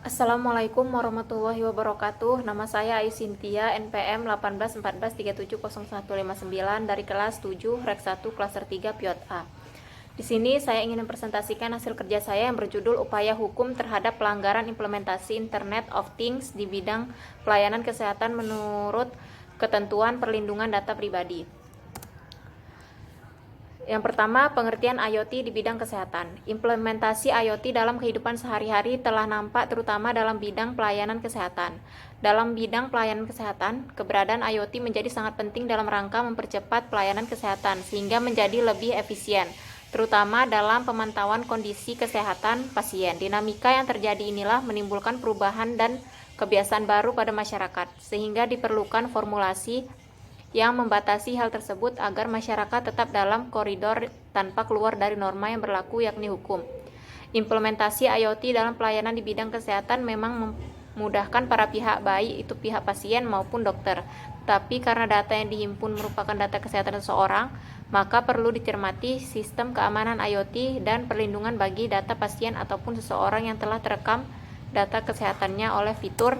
Assalamualaikum warahmatullahi wabarakatuh. Nama saya Ayu Sintia, NPM 1814370159 dari kelas 7 Rek 1 Klaser 3 Piot A. Di sini saya ingin mempresentasikan hasil kerja saya yang berjudul Upaya Hukum Terhadap Pelanggaran Implementasi Internet of Things di bidang pelayanan kesehatan menurut ketentuan perlindungan data pribadi. Yang pertama, pengertian IoT di bidang kesehatan. Implementasi IoT dalam kehidupan sehari-hari telah nampak terutama dalam bidang pelayanan kesehatan. Dalam bidang pelayanan kesehatan, keberadaan IoT menjadi sangat penting dalam rangka mempercepat pelayanan kesehatan sehingga menjadi lebih efisien, terutama dalam pemantauan kondisi kesehatan pasien. Dinamika yang terjadi inilah menimbulkan perubahan dan kebiasaan baru pada masyarakat, sehingga diperlukan formulasi yang membatasi hal tersebut agar masyarakat tetap dalam koridor tanpa keluar dari norma yang berlaku yakni hukum. Implementasi IoT dalam pelayanan di bidang kesehatan memang memudahkan para pihak, baik itu pihak pasien maupun dokter. Tapi karena data yang dihimpun merupakan data kesehatan seseorang, maka perlu dicermati sistem keamanan IoT dan perlindungan bagi data pasien ataupun seseorang yang telah terekam data kesehatannya oleh fitur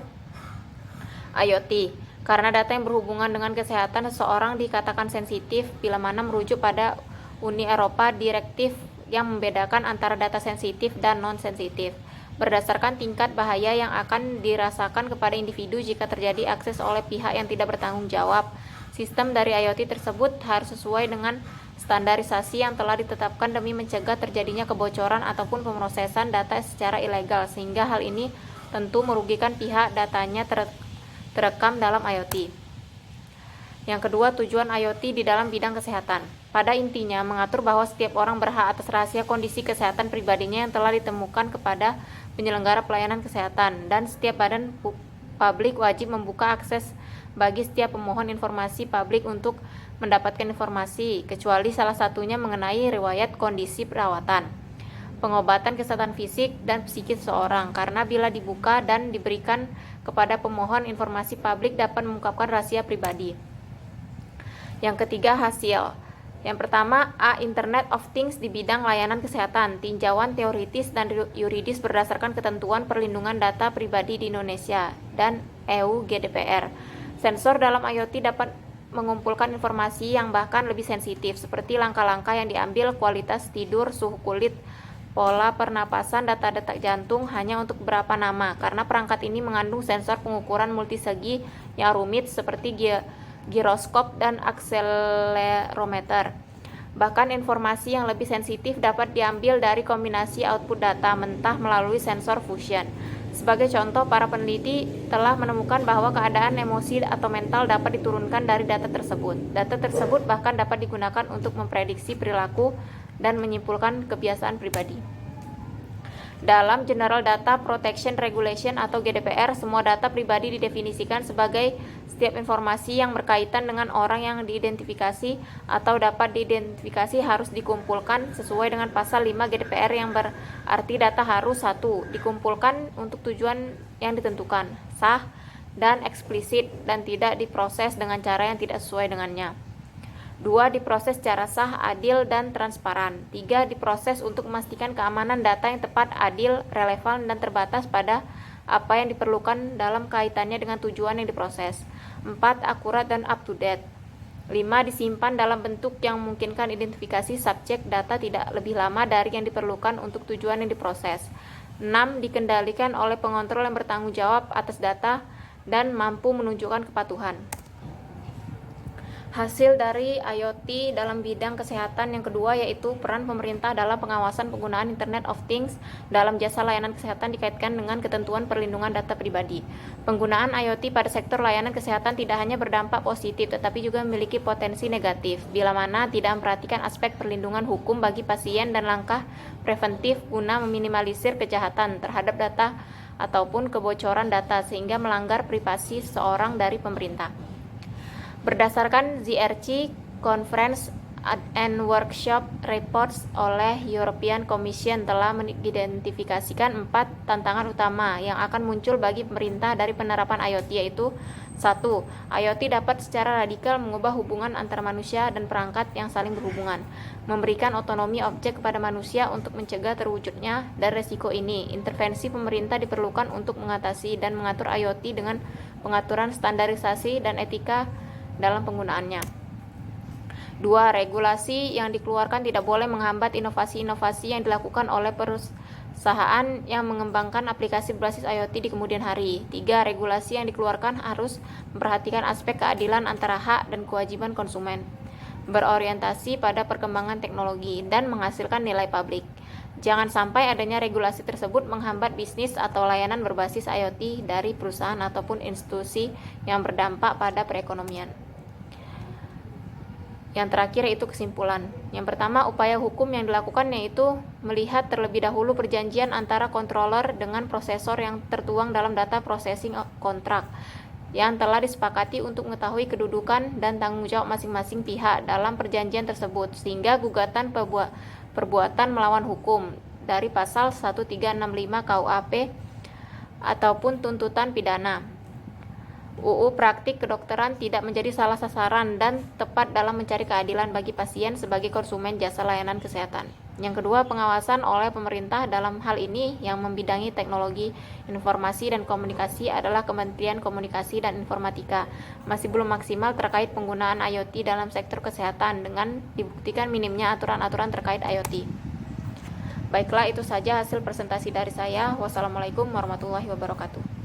IoT. Karena data yang berhubungan dengan kesehatan seseorang dikatakan sensitif bila mana merujuk pada Uni Eropa Direktif yang membedakan antara data sensitif dan non-sensitif, berdasarkan tingkat bahaya yang akan dirasakan kepada individu jika terjadi akses oleh pihak yang tidak bertanggung jawab. Sistem dari IoT tersebut harus sesuai dengan standarisasi yang telah ditetapkan demi mencegah terjadinya kebocoran ataupun pemrosesan data secara ilegal, sehingga hal ini tentu merugikan pihak datanya terekam dalam IoT. Yang kedua, tujuan IoT di dalam bidang kesehatan. Pada intinya, mengatur bahwa setiap orang berhak atas rahasia kondisi kesehatan pribadinya yang telah ditemukan kepada penyelenggara pelayanan kesehatan, dan setiap badan publik wajib membuka akses bagi setiap pemohon informasi publik untuk mendapatkan informasi, kecuali salah satunya mengenai riwayat kondisi perawatan, pengobatan kesehatan fisik dan psikis seseorang, karena bila dibuka dan diberikan kepada pemohon informasi publik dapat mengungkapkan rahasia pribadi. Yang ketiga, hasil. Yang pertama, A. Internet of Things di bidang layanan kesehatan, tinjauan teoritis dan yuridis berdasarkan ketentuan perlindungan data pribadi di Indonesia dan EU GDPR. Sensor dalam IoT dapat mengumpulkan informasi yang bahkan lebih sensitif, seperti langkah-langkah yang diambil, kualitas tidur, suhu kulit, pola pernapasan, data detak jantung hanya untuk beberapa nama, karena perangkat ini mengandung sensor pengukuran multisegi yang rumit seperti giroskop dan akselerometer. Bahkan informasi yang lebih sensitif dapat diambil dari kombinasi output data mentah melalui sensor fusion. Sebagai contoh, para peneliti telah menemukan bahwa keadaan emosi atau mental dapat diturunkan dari data tersebut. Data tersebut bahkan dapat digunakan untuk memprediksi perilaku dan menyimpulkan kebiasaan pribadi. Dalam General Data Protection Regulation atau GDPR, semua data pribadi didefinisikan sebagai setiap informasi yang berkaitan dengan orang yang diidentifikasi atau dapat diidentifikasi harus dikumpulkan sesuai dengan pasal 5 GDPR, yang berarti data harus 1. Dikumpulkan untuk tujuan yang ditentukan, sah, dan eksplisit, dan tidak diproses dengan cara yang tidak sesuai dengannya. 2. Diproses secara sah, adil, dan transparan. 3. Diproses untuk memastikan keamanan data yang tepat, adil, relevan, dan terbatas pada apa yang diperlukan dalam kaitannya dengan tujuan yang diproses. 4. Akurat dan up to date. 5. Disimpan dalam bentuk yang memungkinkan identifikasi subjek data tidak lebih lama dari yang diperlukan untuk tujuan yang diproses. 6. Dikendalikan oleh pengontrol yang bertanggung jawab atas data dan mampu menunjukkan kepatuhan. Hasil dari IoT dalam bidang kesehatan yang kedua yaitu peran pemerintah dalam pengawasan penggunaan Internet of Things dalam jasa layanan kesehatan dikaitkan dengan ketentuan perlindungan data pribadi. Penggunaan IoT pada sektor layanan kesehatan tidak hanya berdampak positif tetapi juga memiliki potensi negatif bila mana tidak memperhatikan aspek perlindungan hukum bagi pasien dan langkah preventif guna meminimalisir kejahatan terhadap data ataupun kebocoran data sehingga melanggar privasi seseorang dari pemerintah. Berdasarkan ZRC Conference and Workshop Reports oleh European Commission telah mengidentifikasikan 4 tantangan utama yang akan muncul bagi pemerintah dari penerapan IoT, yaitu 1. IoT dapat secara radikal mengubah hubungan antara manusia dan perangkat yang saling berhubungan, memberikan otonomi objek kepada manusia untuk mencegah terwujudnya dan resiko ini. Intervensi pemerintah diperlukan untuk mengatasi dan mengatur IoT dengan pengaturan standarisasi dan etika dalam penggunaannya. 2. Regulasi yang dikeluarkan tidak boleh menghambat inovasi-inovasi yang dilakukan oleh perusahaan yang mengembangkan aplikasi berbasis IoT di kemudian hari. 3. Regulasi yang dikeluarkan harus memperhatikan aspek keadilan antara hak dan kewajiban konsumen, berorientasi pada perkembangan teknologi, dan menghasilkan nilai publik. Jangan sampai adanya regulasi tersebut menghambat bisnis atau layanan berbasis IoT dari perusahaan ataupun institusi yang berdampak pada perekonomian. Yang terakhir itu kesimpulan. Yang pertama, upaya hukum yang dilakukan yaitu melihat terlebih dahulu perjanjian antara controller dengan prosesor yang tertuang dalam data processing kontrak yang telah disepakati untuk mengetahui kedudukan dan tanggung jawab masing-masing pihak dalam perjanjian tersebut, sehingga gugatan perbuatan melawan hukum dari pasal 1365 KUHP ataupun tuntutan pidana UU Praktik Kedokteran tidak menjadi salah sasaran dan tepat dalam mencari keadilan bagi pasien sebagai konsumen jasa layanan kesehatan. Yang kedua, pengawasan oleh pemerintah dalam hal ini yang membidangi teknologi informasi dan komunikasi adalah Kementerian Komunikasi dan Informatika. Masih belum maksimal terkait penggunaan IoT dalam sektor kesehatan dengan dibuktikan minimnya aturan-aturan terkait IoT. Baiklah, itu saja hasil presentasi dari saya. Wassalamualaikum warahmatullahi wabarakatuh.